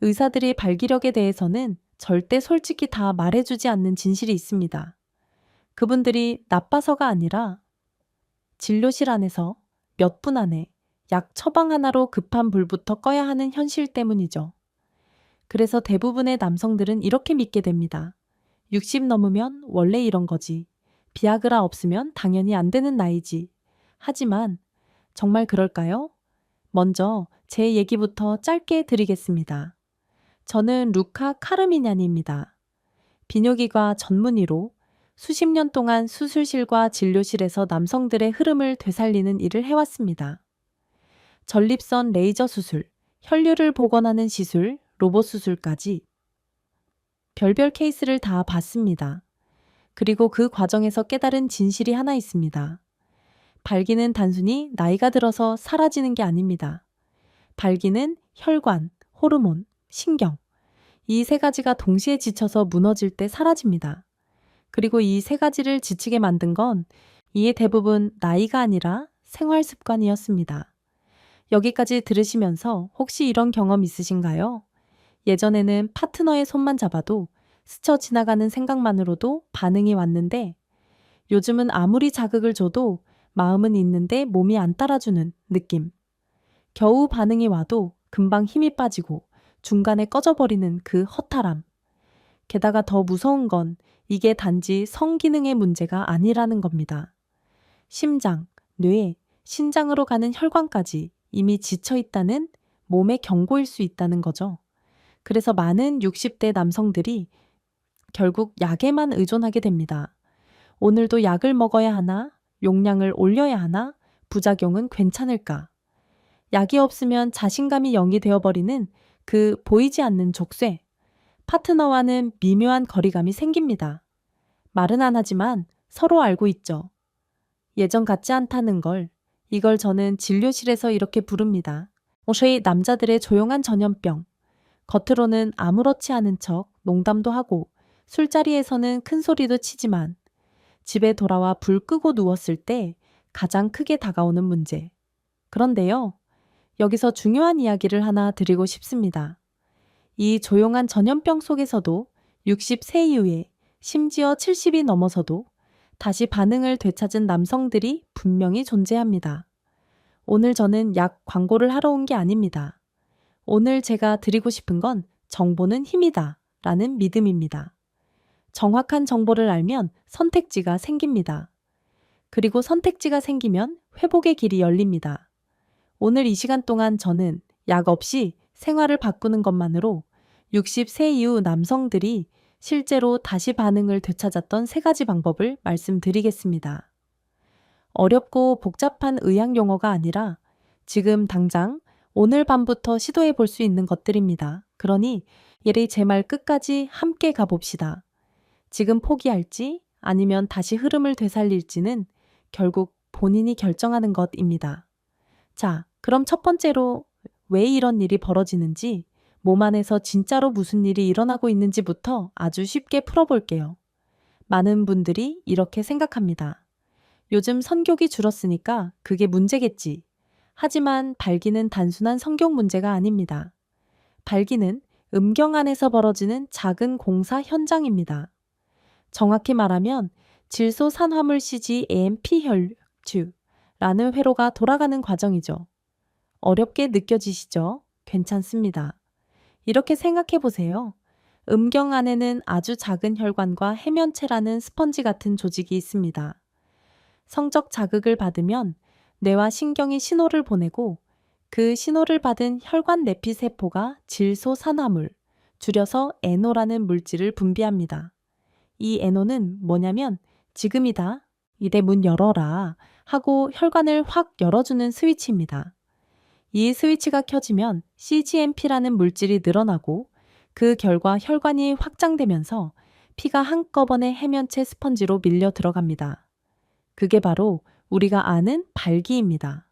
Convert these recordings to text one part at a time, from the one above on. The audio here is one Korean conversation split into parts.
의사들이 발기력에 대해서는 절대 솔직히 다 말해주지 않는 진실이 있습니다. 그분들이 나빠서가 아니라 진료실 안에서 몇 분 안에 약 처방 하나로 급한 불부터 꺼야 하는 현실 때문이죠. 그래서 대부분의 남성들은 이렇게 믿게 됩니다. 60 넘으면 원래 이런 거지. 비아그라 없으면 당연히 안 되는 나이지. 하지만 정말 그럴까요? 먼저 제 얘기부터 짧게 드리겠습니다. 저는 루카 카르미냐니입니다. 비뇨기과 전문의로 수십 년 동안 수술실과 진료실에서 남성들의 흐름을 되살리는 일을 해왔습니다. 전립선 레이저 수술, 혈류를 복원하는 시술, 로봇 수술까지 별별 케이스를 다 봤습니다. 그리고 그 과정에서 깨달은 진실이 하나 있습니다. 발기는 단순히 나이가 들어서 사라지는 게 아닙니다. 발기는 혈관, 호르몬, 신경, 이 세 가지가 동시에 지쳐서 무너질 때 사라집니다. 그리고 이 세 가지를 지치게 만든 건 이의 대부분 나이가 아니라 생활 습관이었습니다. 여기까지 들으시면서 혹시 이런 경험 있으신가요? 예전에는 파트너의 손만 잡아도 스쳐 지나가는 생각만으로도 반응이 왔는데 요즘은 아무리 자극을 줘도 마음은 있는데 몸이 안 따라주는 느낌. 겨우 반응이 와도 금방 힘이 빠지고 중간에 꺼져버리는 그 허탈함. 게다가 더 무서운 건 이게 단지 성기능의 문제가 아니라는 겁니다. 심장, 뇌, 신장으로 가는 혈관까지 이미 지쳐 있다는 몸의 경고일 수 있다는 거죠. 그래서 많은 60대 남성들이 결국 약에만 의존하게 됩니다. 오늘도 약을 먹어야 하나? 용량을 올려야 하나? 부작용은 괜찮을까? 약이 없으면 자신감이 0이 되어버리는 그 보이지 않는 족쇄. 파트너와는 미묘한 거리감이 생깁니다. 말은 안 하지만 서로 알고 있죠. 예전 같지 않다는 걸. 이걸 저는 진료실에서 이렇게 부릅니다. 소위 남자들의 조용한 전염병. 겉으로는 아무렇지 않은 척 농담도 하고 술자리에서는 큰 소리도 치지만 집에 돌아와 불 끄고 누웠을 때 가장 크게 다가오는 문제. 그런데요, 여기서 중요한 이야기를 하나 드리고 싶습니다. 이 조용한 전염병 속에서도 60세 이후에 심지어 70이 넘어서도 다시 반응을 되찾은 남성들이 분명히 존재합니다. 오늘 저는 약 광고를 하러 온 게 아닙니다. 오늘 제가 드리고 싶은 건 정보는 힘이다 라는 믿음입니다. 정확한 정보를 알면 선택지가 생깁니다. 그리고 선택지가 생기면 회복의 길이 열립니다. 오늘 이 시간 동안 저는 약 없이 생활을 바꾸는 것만으로 60세 이후 남성들이 실제로 다시 반응을 되찾았던 3가지 방법을 말씀드리겠습니다. 어렵고 복잡한 의학 용어가 아니라 지금 당장 오늘 밤부터 시도해 볼 수 있는 것들입니다. 그러니 예리 제 말 끝까지 함께 가봅시다. 지금 포기할지 아니면 다시 흐름을 되살릴지는 결국 본인이 결정하는 것입니다. 자, 그럼 첫 번째로 왜 이런 일이 벌어지는지, 몸 안에서 진짜로 무슨 일이 일어나고 있는지부터 아주 쉽게 풀어볼게요. 많은 분들이 이렇게 생각합니다. 요즘 성욕이 줄었으니까 그게 문제겠지. 하지만 발기는 단순한 성욕 문제가 아닙니다. 발기는 음경 안에서 벌어지는 작은 공사 현장입니다. 정확히 말하면 질소산화물 CG AMP 혈주라는 회로가 돌아가는 과정이죠. 어렵게 느껴지시죠? 괜찮습니다. 이렇게 생각해 보세요. 음경 안에는 아주 작은 혈관과 해면체라는 스펀지 같은 조직이 있습니다. 성적 자극을 받으면 뇌와 신경이 신호를 보내고 그 신호를 받은 혈관 내피 세포가 질소산화물, 줄여서 NO라는 물질을 분비합니다. 이 NO는 뭐냐면 지금이다, 이대 문 열어라 하고 혈관을 확 열어주는 스위치입니다. 이 스위치가 켜지면 cGMP라는 물질이 늘어나고 그 결과 혈관이 확장되면서 피가 한꺼번에 해면체 스펀지로 밀려 들어갑니다. 그게 바로 우리가 아는 발기입니다.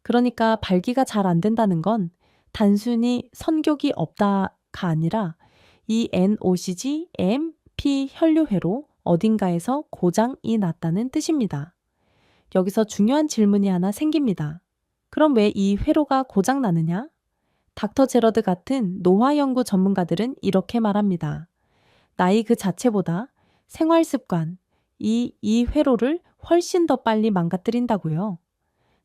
그러니까 발기가 잘 안 된다는 건 단순히 선격이 없다가 아니라 이 NOCG, MP 혈류회로 어딘가에서 고장이 났다는 뜻입니다. 여기서 중요한 질문이 하나 생깁니다. 그럼 왜 이 회로가 고장 나느냐? 닥터 제러드 같은 노화 연구 전문가들은 이렇게 말합니다. 나이 그 자체보다 생활 습관, 이 회로를 훨씬 더 빨리 망가뜨린다고요.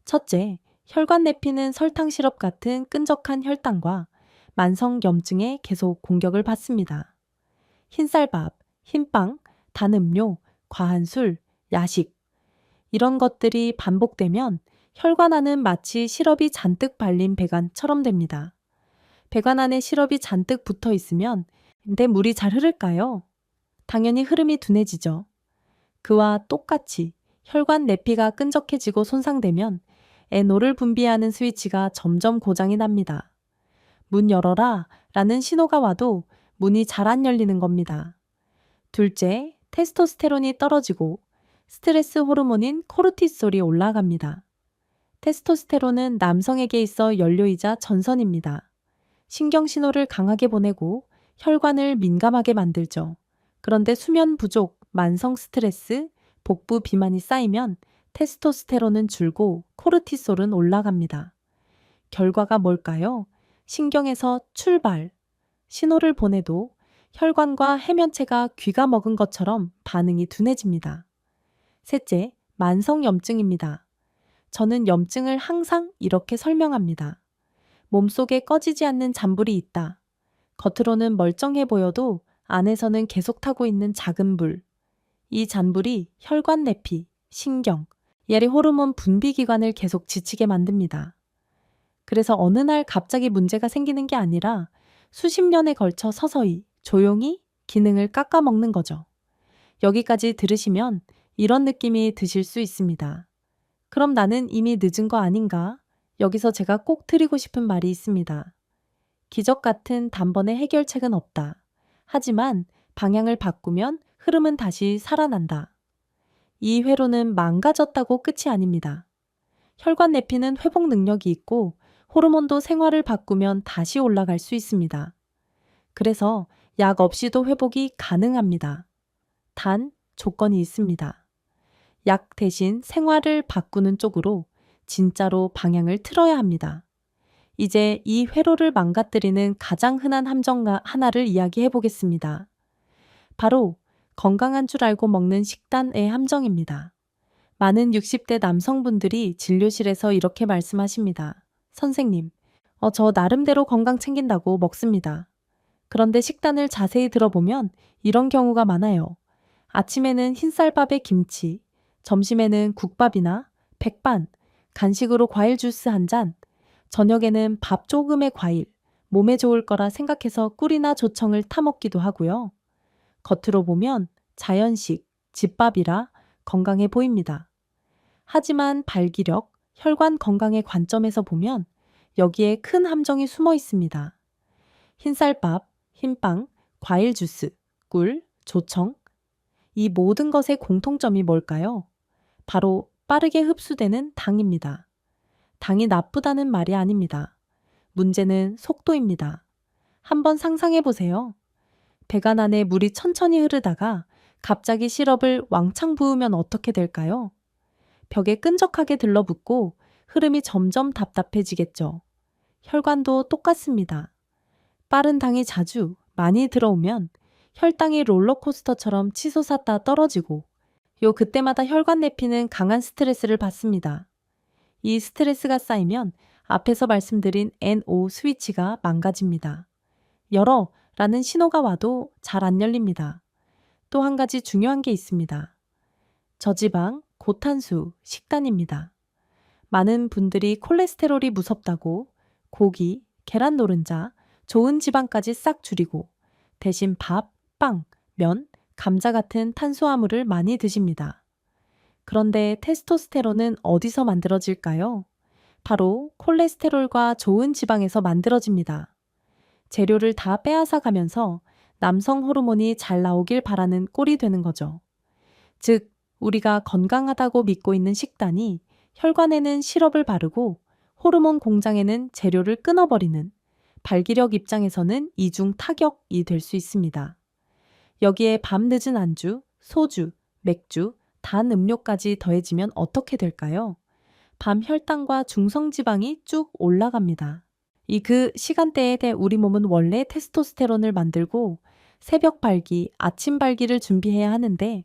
첫째, 혈관 내피는 설탕 시럽 같은 끈적한 혈당과 만성 염증에 계속 공격을 받습니다. 흰쌀밥, 흰빵, 단 음료, 과한 술, 야식. 이런 것들이 반복되면 혈관 안은 마치 시럽이 잔뜩 발린 배관처럼 됩니다. 배관 안에 시럽이 잔뜩 붙어 있으면 내 물이 잘 흐를까요? 당연히 흐름이 둔해지죠. 그와 똑같이 혈관 내피가 끈적해지고 손상되면 NO를 분비하는 스위치가 점점 고장이 납니다. 문 열어라 라는 신호가 와도 문이 잘 안 열리는 겁니다. 둘째, 테스토스테론이 떨어지고 스트레스 호르몬인 코르티솔이 올라갑니다. 테스토스테론은 남성에게 있어 연료이자 전선입니다. 신경 신호를 강하게 보내고 혈관을 민감하게 만들죠. 그런데 수면 부족, 만성 스트레스, 복부 비만이 쌓이면 테스토스테론은 줄고 코르티솔은 올라갑니다. 결과가 뭘까요? 신경에서 출발, 신호를 보내도 혈관과 해면체가 귀가 먹은 것처럼 반응이 둔해집니다. 셋째, 만성염증입니다. 저는 염증을 항상 이렇게 설명합니다. 몸속에 꺼지지 않는 잔불이 있다. 겉으로는 멀쩡해 보여도 안에서는 계속 타고 있는 작은 불. 이 잔불이 혈관 내피, 신경, 열의 호르몬 분비 기관을 계속 지치게 만듭니다. 그래서 어느 날 갑자기 문제가 생기는 게 아니라 수십 년에 걸쳐 서서히 조용히 기능을 깎아먹는 거죠. 여기까지 들으시면 이런 느낌이 드실 수 있습니다. 그럼 나는 이미 늦은 거 아닌가? 여기서 제가 꼭 드리고 싶은 말이 있습니다. 기적 같은 단번에 해결책은 없다. 하지만 방향을 바꾸면 흐름은 다시 살아난다. 이 회로는 망가졌다고 끝이 아닙니다. 혈관 내피는 회복 능력이 있고 호르몬도 생활을 바꾸면 다시 올라갈 수 있습니다. 그래서 약 없이도 회복이 가능합니다. 단 조건이 있습니다. 약 대신 생활을 바꾸는 쪽으로 진짜로 방향을 틀어야 합니다. 이제 이 회로를 망가뜨리는 가장 흔한 함정 하나를 이야기해 보겠습니다. 바로 건강한 줄 알고 먹는 식단의 함정입니다. 많은 60대 남성분들이 진료실에서 이렇게 말씀하십니다. 선생님, 저 나름대로 건강 챙긴다고 먹습니다. 그런데 식단을 자세히 들어보면 이런 경우가 많아요. 아침에는 흰쌀밥에 김치, 점심에는 국밥이나 백반, 간식으로 과일 주스 한 잔, 저녁에는 밥 조금의 과일, 몸에 좋을 거라 생각해서 꿀이나 조청을 타먹기도 하고요. 겉으로 보면 자연식, 집밥이라 건강해 보입니다. 하지만 발기력, 혈관 건강의 관점에서 보면 여기에 큰 함정이 숨어 있습니다. 흰쌀밥, 흰빵, 과일 주스, 꿀, 조청. 이 모든 것의 공통점이 뭘까요? 바로 빠르게 흡수되는 당입니다. 당이 나쁘다는 말이 아닙니다. 문제는 속도입니다. 한번 상상해 보세요. 배관 안에 물이 천천히 흐르다가 갑자기 시럽을 왕창 부으면 어떻게 될까요? 벽에 끈적하게 들러붙고 흐름이 점점 답답해지겠죠. 혈관도 똑같습니다. 빠른 당이 자주 많이 들어오면 혈당이 롤러코스터처럼 치솟았다 떨어지고 그때마다 혈관 내피는 강한 스트레스를 받습니다. 이 스트레스가 쌓이면 앞에서 말씀드린 NO 스위치가 망가집니다. 열어 라는 신호가 와도 잘 안 열립니다. 또 한 가지 중요한 게 있습니다. 저지방, 고탄수 식단입니다. 많은 분들이 콜레스테롤이 무섭다고 고기, 계란 노른자, 좋은 지방까지 싹 줄이고 대신 밥, 빵, 면, 감자 같은 탄수화물을 많이 드십니다. 그런데 테스토스테론은 어디서 만들어질까요? 바로 콜레스테롤과 좋은 지방에서 만들어집니다. 재료를 다 빼앗아 가면서 남성 호르몬이 잘 나오길 바라는 꼴이 되는 거죠. 즉, 우리가 건강하다고 믿고 있는 식단이 혈관에는 시럽을 바르고 호르몬 공장에는 재료를 끊어버리는 발기력 입장에서는 이중 타격이 될 수 있습니다. 여기에 밤늦은 안주, 소주, 맥주, 단 음료까지 더해지면 어떻게 될까요? 밤 혈당과 중성지방이 쭉 올라갑니다. 그 시간대에 우리 몸은 원래 테스토스테론을 만들고 새벽 발기, 아침 발기를 준비해야 하는데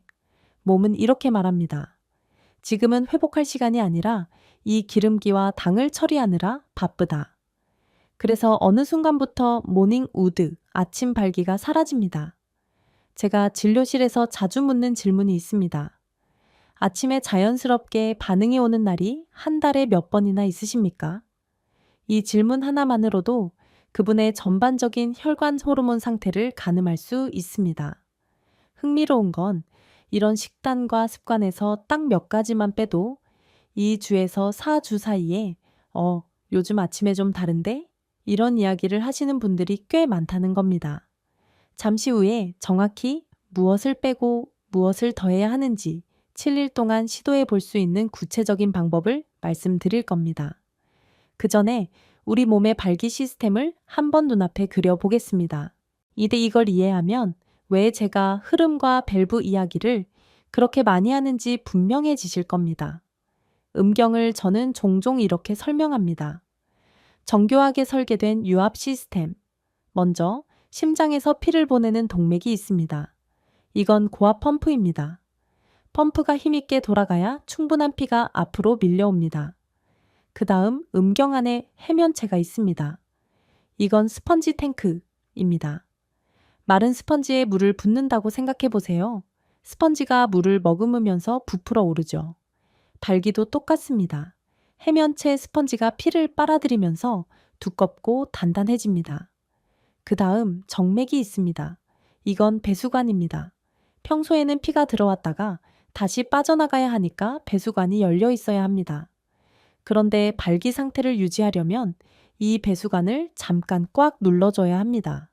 몸은 이렇게 말합니다. 지금은 회복할 시간이 아니라 이 기름기와 당을 처리하느라 바쁘다. 그래서 어느 순간부터 모닝 우드, 아침 발기가 사라집니다. 제가 진료실에서 자주 묻는 질문이 있습니다. 아침에 자연스럽게 반응이 오는 날이 한 달에 몇 번이나 있으십니까? 이 질문 하나만으로도 그분의 전반적인 혈관 호르몬 상태를 가늠할 수 있습니다. 흥미로운 건 이런 식단과 습관에서 딱 몇 가지만 빼도 2주에서 4주 사이에 요즘 아침에 좀 다른데? 이런 이야기를 하시는 분들이 꽤 많다는 겁니다. 잠시 후에 정확히 무엇을 빼고 무엇을 더해야 하는지 7일 동안 시도해 볼 수 있는 구체적인 방법을 말씀드릴 겁니다. 그 전에 우리 몸의 발기 시스템을 한번 눈앞에 그려보겠습니다. 이걸 이해하면 왜 제가 흐름과 밸브 이야기를 그렇게 많이 하는지 분명해지실 겁니다. 음경을 저는 종종 이렇게 설명합니다. 정교하게 설계된 유압 시스템. 먼저 심장에서 피를 보내는 동맥이 있습니다. 이건 고압 펌프입니다. 펌프가 힘있게 돌아가야 충분한 피가 앞으로 밀려옵니다. 그 다음 음경 안에 해면체가 있습니다. 이건 스펀지 탱크입니다. 마른 스펀지에 물을 붓는다고 생각해 보세요. 스펀지가 물을 머금으면서 부풀어 오르죠. 발기도 똑같습니다. 해면체 스펀지가 피를 빨아들이면서 두껍고 단단해집니다. 그 다음 정맥이 있습니다. 이건 배수관입니다. 평소에는 피가 들어왔다가 다시 빠져나가야 하니까 배수관이 열려 있어야 합니다. 그런데 발기 상태를 유지하려면 이 배수관을 잠깐 꽉 눌러줘야 합니다.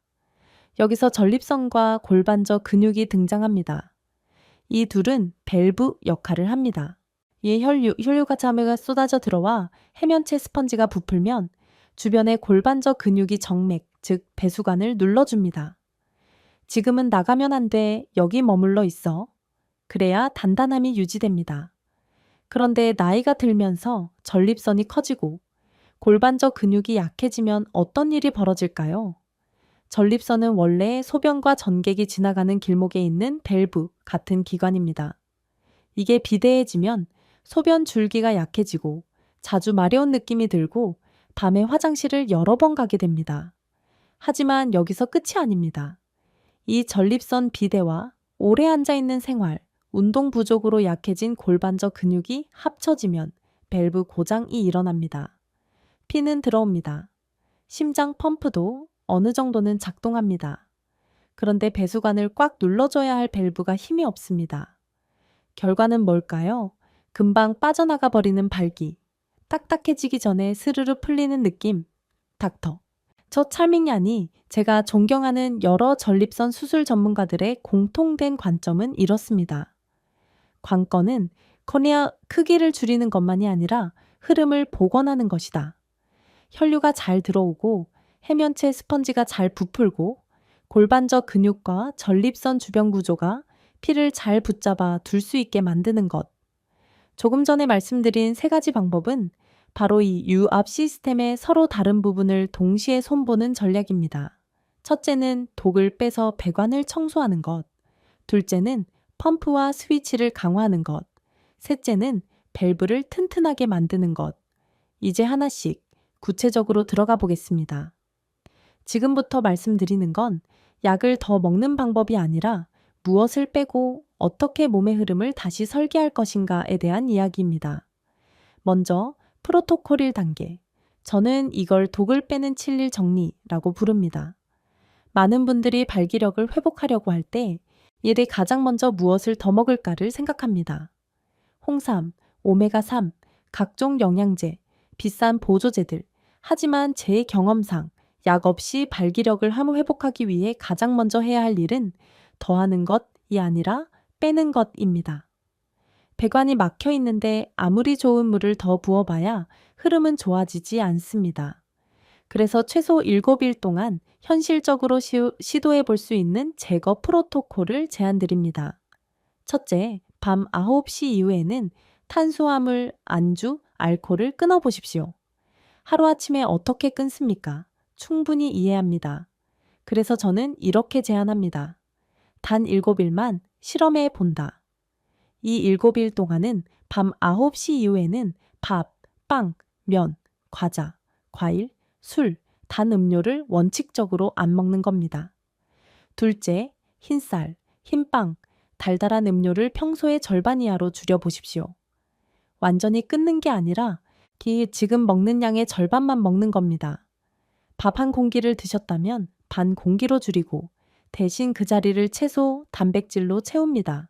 여기서 전립선과 골반저 근육이 등장합니다. 이 둘은 밸브 역할을 합니다. 이 혈류가 자매가 쏟아져 들어와 해면체 스펀지가 부풀면 주변의 골반저 근육이 정맥, 즉 배수관을 눌러줍니다. 지금은 나가면 안 돼. 여기 머물러 있어. 그래야 단단함이 유지됩니다. 그런데 나이가 들면서 전립선이 커지고 골반저 근육이 약해지면 어떤 일이 벌어질까요? 전립선은 원래 소변과 전객이 지나가는 길목에 있는 밸브 같은 기관입니다. 이게 비대해지면 소변 줄기가 약해지고 자주 마려운 느낌이 들고 밤에 화장실을 여러 번 가게 됩니다. 하지만 여기서 끝이 아닙니다. 이 전립선 비대와 오래 앉아있는 생활, 운동 부족으로 약해진 골반저 근육이 합쳐지면 밸브 고장이 일어납니다. 피는 들어옵니다. 심장 펌프도 어느 정도는 작동합니다. 그런데 배수관을 꽉 눌러줘야 할 밸브가 힘이 없습니다. 결과는 뭘까요? 금방 빠져나가 버리는 발기, 딱딱해지기 전에 스르르 풀리는 느낌. 닥터. 저 찰밍얀이 제가 존경하는 여러 전립선 수술 전문가들의 공통된 관점은 이렇습니다. 관건은 코니아 크기를 줄이는 것만이 아니라 흐름을 복원하는 것이다. 혈류가 잘 들어오고 해면체 스펀지가 잘 부풀고 골반저 근육과 전립선 주변 구조가 피를 잘 붙잡아 둘 수 있게 만드는 것. 조금 전에 말씀드린 세 가지 방법은 바로 이 유압 시스템의 서로 다른 부분을 동시에 손보는 전략입니다. 첫째는 독을 빼서 배관을 청소하는 것. 둘째는 펌프와 스위치를 강화하는 것. 셋째는 밸브를 튼튼하게 만드는 것. 이제 하나씩 구체적으로 들어가 보겠습니다. 지금부터 말씀드리는 건 약을 더 먹는 방법이 아니라 무엇을 빼고 어떻게 몸의 흐름을 다시 설계할 것인가에 대한 이야기입니다. 먼저 프로토콜 1단계. 저는 이걸 독을 빼는 7일 정리라고 부릅니다. 많은 분들이 발기력을 회복하려고 할 때 일에 가장 먼저 무엇을 더 먹을까를 생각합니다. 홍삼, 오메가3, 각종 영양제, 비싼 보조제들. 하지만 제 경험상 약 없이 발기력을 회복하기 위해 가장 먼저 해야 할 일은 더하는 것이 아니라 빼는 것입니다. 배관이 막혀 있는데 아무리 좋은 물을 더 부어봐야 흐름은 좋아지지 않습니다. 그래서 최소 7일 동안 현실적으로 시도해 볼 수 있는 제거 프로토콜을 제안드립니다. 첫째, 밤 9시 이후에는 탄수화물, 안주, 알코올을 끊어보십시오. 하루아침에 어떻게 끊습니까? 충분히 이해합니다. 그래서 저는 이렇게 제안합니다. 단 7일만 실험해 본다. 이 7일 동안은 밤 9시 이후에는 밥, 빵, 면, 과자, 과일, 술, 단 음료를 원칙적으로 안 먹는 겁니다. 둘째, 흰쌀, 흰빵, 달달한 음료를 평소의 절반 이하로 줄여보십시오. 완전히 끊는 게 아니라 지금 먹는 양의 절반만 먹는 겁니다. 밥 한 공기를 드셨다면 반 공기로 줄이고 대신 그 자리를 채소, 단백질로 채웁니다.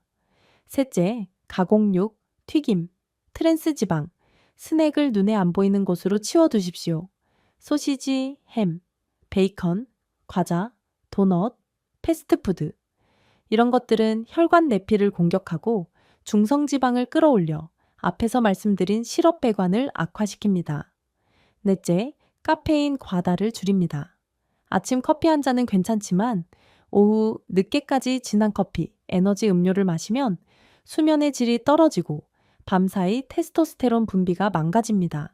셋째, 가공육, 튀김, 트랜스 지방, 스낵을 눈에 안 보이는 곳으로 치워두십시오. 소시지, 햄, 베이컨, 과자, 도넛, 패스트푸드. 이런 것들은 혈관 내피를 공격하고 중성지방을 끌어올려 앞에서 말씀드린 시럽 배관을 악화시킵니다. 넷째, 카페인 과다를 줄입니다. 아침 커피 한 잔은 괜찮지만 오후 늦게까지 진한 커피, 에너지 음료를 마시면 수면의 질이 떨어지고 밤사이 테스토스테론 분비가 망가집니다.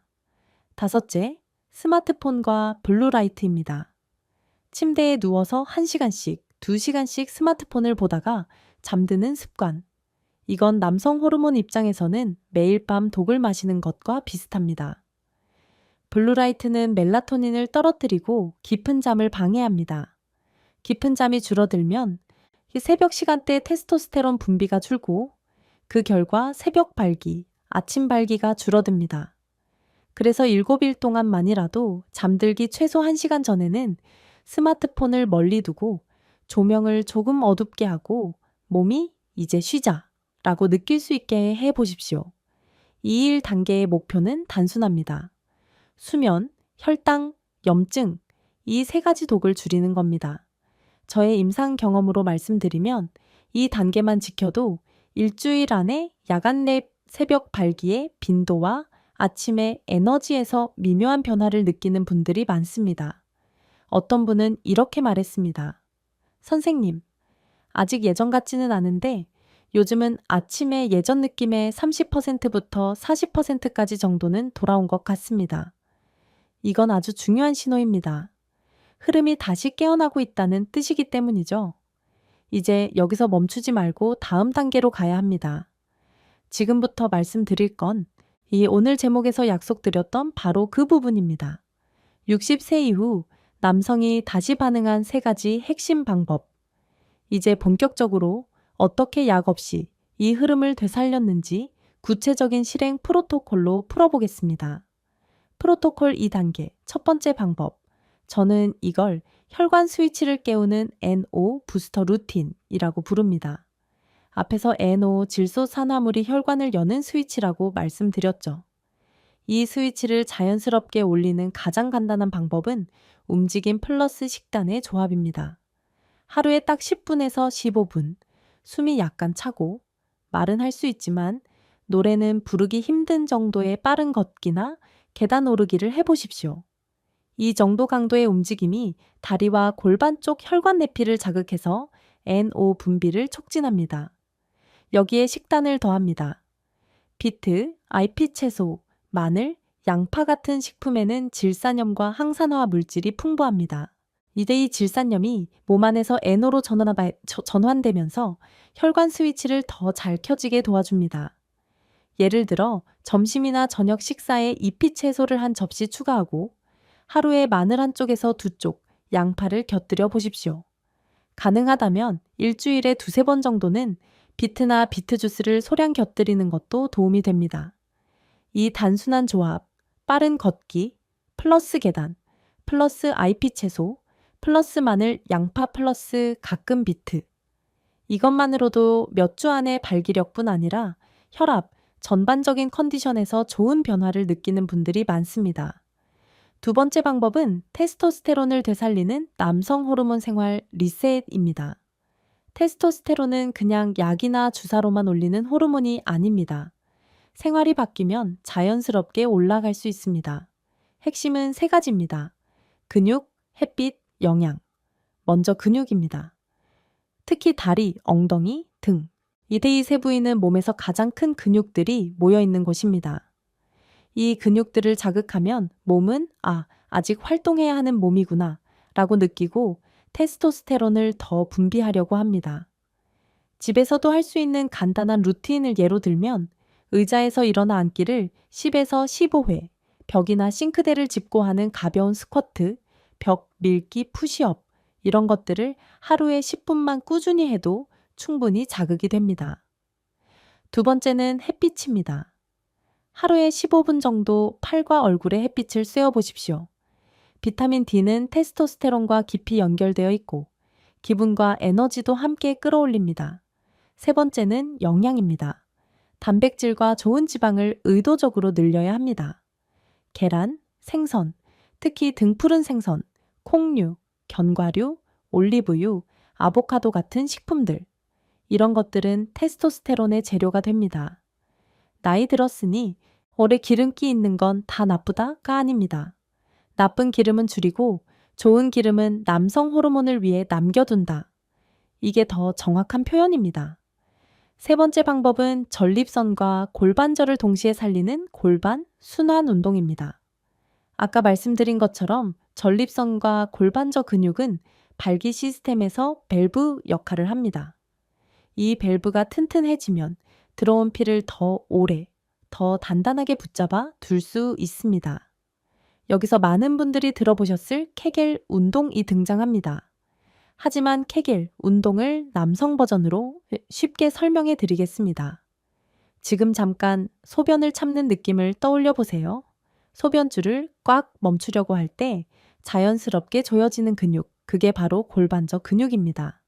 다섯째, 스마트폰과 블루라이트입니다. 침대에 누워서 1시간씩, 2시간씩 스마트폰을 보다가 잠드는 습관. 이건 남성 호르몬 입장에서는 매일 밤 독을 마시는 것과 비슷합니다. 블루라이트는 멜라토닌을 떨어뜨리고 깊은 잠을 방해합니다. 깊은 잠이 줄어들면 새벽 시간대 테스토스테론 분비가 줄고 그 결과 새벽 발기, 아침 발기가 줄어듭니다. 그래서 7일 동안만이라도 잠들기 최소 1시간 전에는 스마트폰을 멀리 두고 조명을 조금 어둡게 하고 몸이 이제 쉬자 라고 느낄 수 있게 해보십시오. 2일 단계의 목표는 단순합니다. 수면, 혈당, 염증, 이 3가지 독을 줄이는 겁니다. 저의 임상 경험으로 말씀드리면 이 단계만 지켜도 일주일 안에 야간 내 새벽 발기의 빈도와 아침에 에너지에서 미묘한 변화를 느끼는 분들이 많습니다. 어떤 분은 이렇게 말했습니다. 선생님, 아직 예전 같지는 않은데 요즘은 아침에 예전 느낌의 30%부터 40%까지 정도는 돌아온 것 같습니다. 이건 아주 중요한 신호입니다. 흐름이 다시 깨어나고 있다는 뜻이기 때문이죠. 이제 여기서 멈추지 말고 다음 단계로 가야 합니다. 지금부터 말씀드릴 건 이 오늘 제목에서 약속드렸던 바로 그 부분입니다. 60세 이후 남성이 다시 반응한 3가지 핵심 방법. 이제 본격적으로 어떻게 약 없이 이 흐름을 되살렸는지 구체적인 실행 프로토콜로 풀어보겠습니다. 프로토콜 2단계, 첫 번째 방법. 저는 이걸 혈관 스위치를 깨우는 NO 부스터 루틴이라고 부릅니다. 앞에서 NO 질소산화물이 혈관을 여는 스위치라고 말씀드렸죠. 이 스위치를 자연스럽게 올리는 가장 간단한 방법은 움직임 플러스 식단의 조합입니다. 하루에 딱 10분에서 15분, 숨이 약간 차고 말은 할 수 있지만 노래는 부르기 힘든 정도의 빠른 걷기나 계단 오르기를 해보십시오. 이 정도 강도의 움직임이 다리와 골반 쪽 혈관 내피를 자극해서 NO 분비를 촉진합니다. 여기에 식단을 더합니다. 비트, IP 채소, 마늘, 양파 같은 식품에는 질산염과 항산화 물질이 풍부합니다. 이제 이 질산염이 몸 안에서 NO로 전환되면서 혈관 스위치를 더 잘 켜지게 도와줍니다. 예를 들어 점심이나 저녁 식사에 잎이 채소를 한 접시 추가하고 하루에 마늘 한쪽에서 2쪽, 양파를 곁들여 보십시오. 가능하다면 일주일에 2-3번 정도는 비트나 비트 주스를 소량 곁들이는 것도 도움이 됩니다. 이 단순한 조합, 빠른 걷기, 플러스 계단, 플러스 IP 채소, 플러스 마늘, 양파 플러스 가끔 비트. 이것만으로도 몇 주 안에 발기력뿐 아니라 혈압, 전반적인 컨디션에서 좋은 변화를 느끼는 분들이 많습니다. 두 번째 방법은 테스토스테론을 되살리는 남성 호르몬 생활 리셋입니다. 테스토스테론은 그냥 약이나 주사로만 올리는 호르몬이 아닙니다. 생활이 바뀌면 자연스럽게 올라갈 수 있습니다. 핵심은 3가지입니다. 근육, 햇빛, 영양. 먼저 근육입니다. 특히 다리, 엉덩이, 등. 이 세 부위는 몸에서 가장 큰 근육들이 모여 있는 곳입니다. 이 근육들을 자극하면 몸은 아직 활동해야 하는 몸이구나 라고 느끼고 테스토스테론을 더 분비하려고 합니다. 집에서도 할 수 있는 간단한 루틴을 예로 들면 의자에서 일어나 앉기를 10에서 15회, 벽이나 싱크대를 짚고 하는 가벼운 스쿼트, 벽 밀기 푸시업 이런 것들을 하루에 10분만 꾸준히 해도 충분히 자극이 됩니다. 두 번째는 햇빛입니다. 하루에 15분 정도 팔과 얼굴에 햇빛을 쐬어 보십시오. 비타민 D는 테스토스테론과 깊이 연결되어 있고 기분과 에너지도 함께 끌어올립니다. 세 번째는 영양입니다. 단백질과 좋은 지방을 의도적으로 늘려야 합니다. 계란, 생선, 특히 등푸른 생선, 콩류, 견과류, 올리브유, 아보카도 같은 식품들. 이런 것들은 테스토스테론의 재료가 됩니다. 나이 들었으니 오래 기름기 있는 건 다 나쁘다가 아닙니다. 나쁜 기름은 줄이고 좋은 기름은 남성 호르몬을 위해 남겨둔다. 이게 더 정확한 표현입니다. 세 번째 방법은 전립선과 골반절을 동시에 살리는 골반 순환 운동입니다. 아까 말씀드린 것처럼 전립선과 골반저 근육은 발기 시스템에서 밸브 역할을 합니다. 이 밸브가 튼튼해지면 들어온 피를 더 오래, 더 단단하게 붙잡아 둘 수 있습니다. 여기서 많은 분들이 들어보셨을 케겔 운동이 등장합니다. 하지만 케겔 운동을 남성 버전으로 쉽게 설명해 드리겠습니다. 지금 잠깐 소변을 참는 느낌을 떠올려 보세요. 소변줄을 꽉 멈추려고 할 때 자연스럽게 조여지는 근육, 그게 바로 골반저 근육입니다.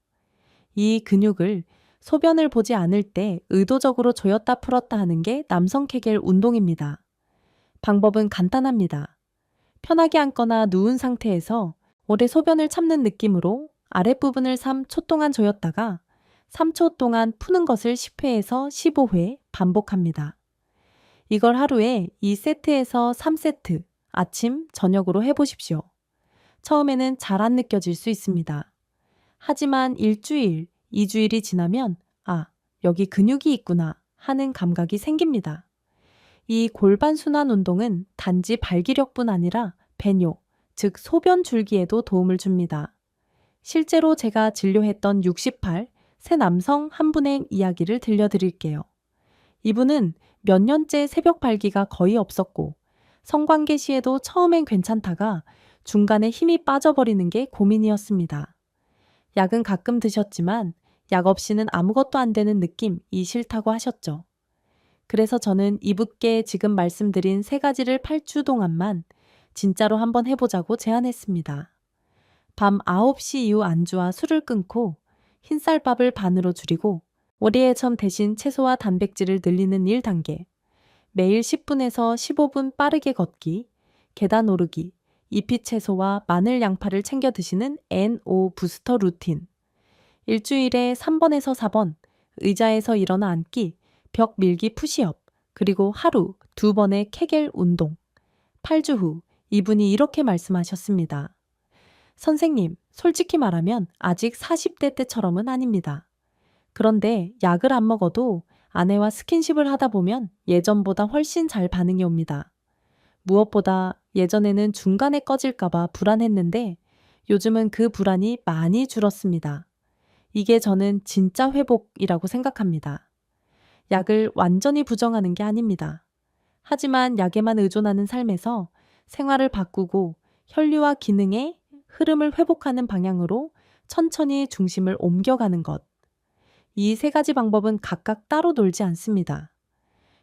이 근육을 소변을 보지 않을 때 의도적으로 조였다 풀었다 하는 게 남성 케겔 운동입니다. 방법은 간단합니다. 편하게 앉거나 누운 상태에서 오래 소변을 참는 느낌으로 아랫부분을 3초 동안 조였다가 3초 동안 푸는 것을 10회에서 15회 반복합니다. 이걸 하루에 2세트에서 3세트 아침, 저녁으로 해보십시오. 처음에는 잘 안 느껴질 수 있습니다. 하지만 일주일, 2주일이 지나면 여기 근육이 있구나 하는 감각이 생깁니다. 이 골반 순환 운동은 단지 발기력뿐 아니라 배뇨, 즉 소변 줄기에도 도움을 줍니다. 실제로 제가 진료했던 68, 새 남성 한 분의 이야기를 들려드릴게요. 이분은 몇 년째 새벽 발기가 거의 없었고 성관계 시에도 처음엔 괜찮다가 중간에 힘이 빠져버리는 게 고민이었습니다. 약은 가끔 드셨지만 약 없이는 아무것도 안 되는 느낌이 싫다고 하셨죠. 그래서 저는 이분께 지금 말씀드린 3가지를 8주 동안만 진짜로 한번 해보자고 제안했습니다. 밤 9시 이후 안주와 술을 끊고 흰쌀밥을 반으로 줄이고 오리해첨 대신 채소와 단백질을 늘리는 1단계, 매일 10분에서 15분 빠르게 걷기, 계단 오르기, 잎이 채소와 마늘 양파를 챙겨 드시는 NO 부스터 루틴, 일주일에 3번에서 4번 의자에서 일어나 앉기, 벽 밀기 푸시업, 그리고 하루 2번의 케겔 운동. 8주 후 이분이 이렇게 말씀하셨습니다. 선생님, 솔직히 말하면 아직 40대 때처럼은 아닙니다. 그런데 약을 안 먹어도 아내와 스킨십을 하다 보면 예전보다 훨씬 잘 반응이 옵니다. 무엇보다 예전에는 중간에 꺼질까봐 불안했는데 요즘은 그 불안이 많이 줄었습니다. 이게 저는 진짜 회복이라고 생각합니다. 약을 완전히 부정하는 게 아닙니다. 하지만 약에만 의존하는 삶에서 생활을 바꾸고 혈류와 기능의 흐름을 회복하는 방향으로 천천히 중심을 옮겨가는 것. 이 3가지 방법은 각각 따로 놀지 않습니다.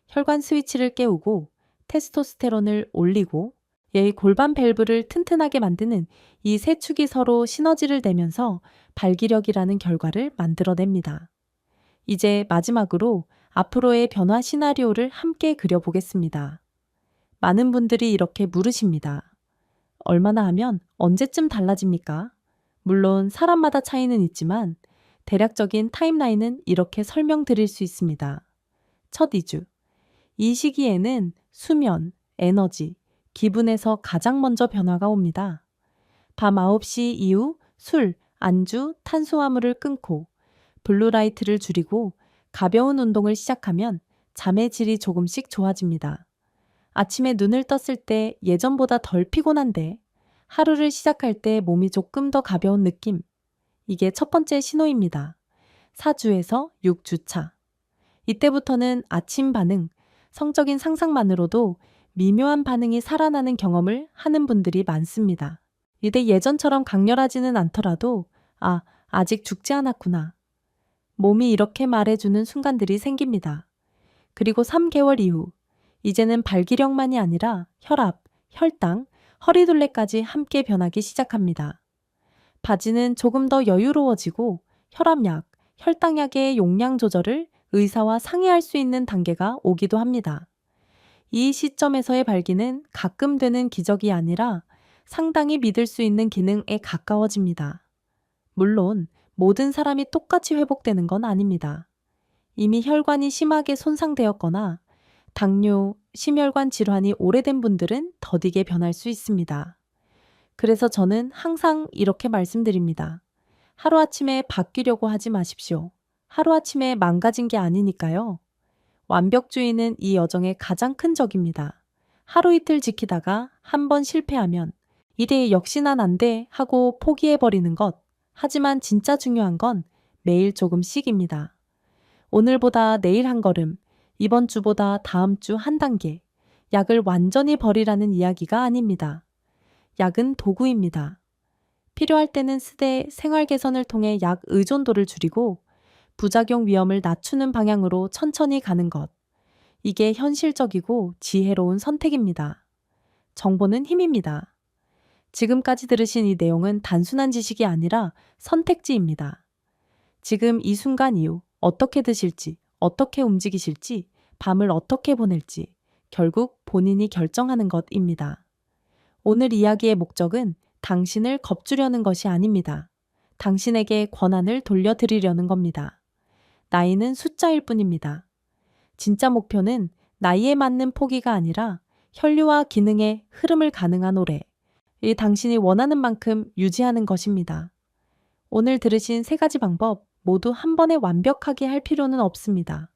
혈관 스위치를 깨우고 테스토스테론을 올리고 골반 밸브를 튼튼하게 만드는 이 3축이 서로 시너지를 내면서 발기력이라는 결과를 만들어냅니다. 이제 마지막으로 앞으로의 변화 시나리오를 함께 그려보겠습니다. 많은 분들이 이렇게 물으십니다. 얼마나 하면 언제쯤 달라집니까? 물론 사람마다 차이는 있지만 대략적인 타임라인은 이렇게 설명드릴 수 있습니다. 첫 2주. 이 시기에는 수면, 에너지, 기분에서 가장 먼저 변화가 옵니다. 밤 9시 이후 술, 안주, 탄수화물을 끊고 블루라이트를 줄이고 가벼운 운동을 시작하면 잠의 질이 조금씩 좋아집니다. 아침에 눈을 떴을 때 예전보다 덜 피곤한데 하루를 시작할 때 몸이 조금 더 가벼운 느낌. 이게 첫 번째 신호입니다. 4주에서 6주차. 이때부터는 아침 반응, 성적인 상상만으로도 미묘한 반응이 살아나는 경험을 하는 분들이 많습니다. 이때 예전처럼 강렬하지는 않더라도 아직 죽지 않았구나. 몸이 이렇게 말해주는 순간들이 생깁니다. 그리고 3개월 이후, 이제는 발기력만이 아니라 혈압, 혈당, 허리둘레까지 함께 변하기 시작합니다. 바지는 조금 더 여유로워지고 혈압약, 혈당약의 용량 조절을 의사와 상의할 수 있는 단계가 오기도 합니다. 이 시점에서의 발기는 가끔 되는 기적이 아니라 상당히 믿을 수 있는 기능에 가까워집니다. 물론 모든 사람이 똑같이 회복되는 건 아닙니다. 이미 혈관이 심하게 손상되었거나 당뇨, 심혈관 질환이 오래된 분들은 더디게 변할 수 있습니다. 그래서 저는 항상 이렇게 말씀드립니다. 하루아침에 바뀌려고 하지 마십시오. 하루아침에 망가진 게 아니니까요. 완벽주의는 이 여정의 가장 큰 적입니다. 하루 이틀 지키다가 한 번 실패하면 이래 역시 난 안 돼 하고 포기해버리는 것. 하지만 진짜 중요한 건 매일 조금씩입니다. 오늘보다 내일 한 걸음, 이번 주보다 다음 주 한 단계, 약을 완전히 버리라는 이야기가 아닙니다. 약은 도구입니다. 필요할 때는 쓰되 생활 개선을 통해 약 의존도를 줄이고 부작용 위험을 낮추는 방향으로 천천히 가는 것. 이게 현실적이고 지혜로운 선택입니다. 정보는 힘입니다. 지금까지 들으신 이 내용은 단순한 지식이 아니라 선택지입니다. 지금 이 순간 이후 어떻게 드실지, 어떻게 움직이실지, 밤을 어떻게 보낼지 결국 본인이 결정하는 것입니다. 오늘 이야기의 목적은 당신을 겁주려는 것이 아닙니다. 당신에게 권한을 돌려드리려는 겁니다. 나이는 숫자일 뿐입니다. 진짜 목표는 나이에 맞는 포기가 아니라 혈류와 기능의 흐름을 가능한 오래, 이 당신이 원하는 만큼 유지하는 것입니다. 오늘 들으신 3가지 방법 모두 한 번에 완벽하게 할 필요는 없습니다.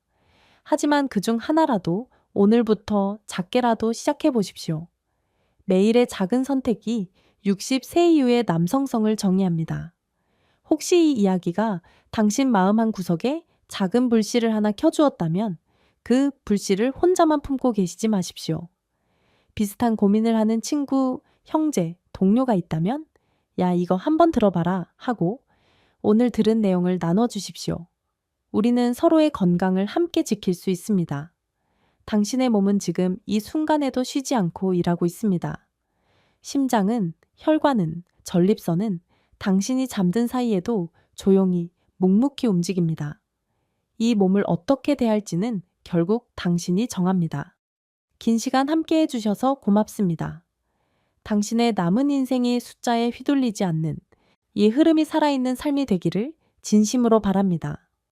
하지만 그중 하나라도 오늘부터 작게라도 시작해 보십시오. 매일의 작은 선택이 60세 이후의 남성성을 정의합니다. 혹시 이 이야기가 당신 마음 한 구석에 작은 불씨를 하나 켜주었다면 그 불씨를 혼자만 품고 계시지 마십시오. 비슷한 고민을 하는 친구, 형제, 동료가 있다면 야, 이거 한번 들어봐라 하고 오늘 들은 내용을 나눠주십시오. 우리는 서로의 건강을 함께 지킬 수 있습니다. 당신의 몸은 지금 이 순간에도 쉬지 않고 일하고 있습니다. 심장은, 혈관은, 전립선은 당신이 잠든 사이에도 조용히 묵묵히 움직입니다. 이 몸을 어떻게 대할지는 결국 당신이 정합니다. 긴 시간 함께 해주셔서 고맙습니다. 당신의 남은 인생이 숫자에 휘둘리지 않는 이 흐름이 살아있는 삶이 되기를 진심으로 바랍니다.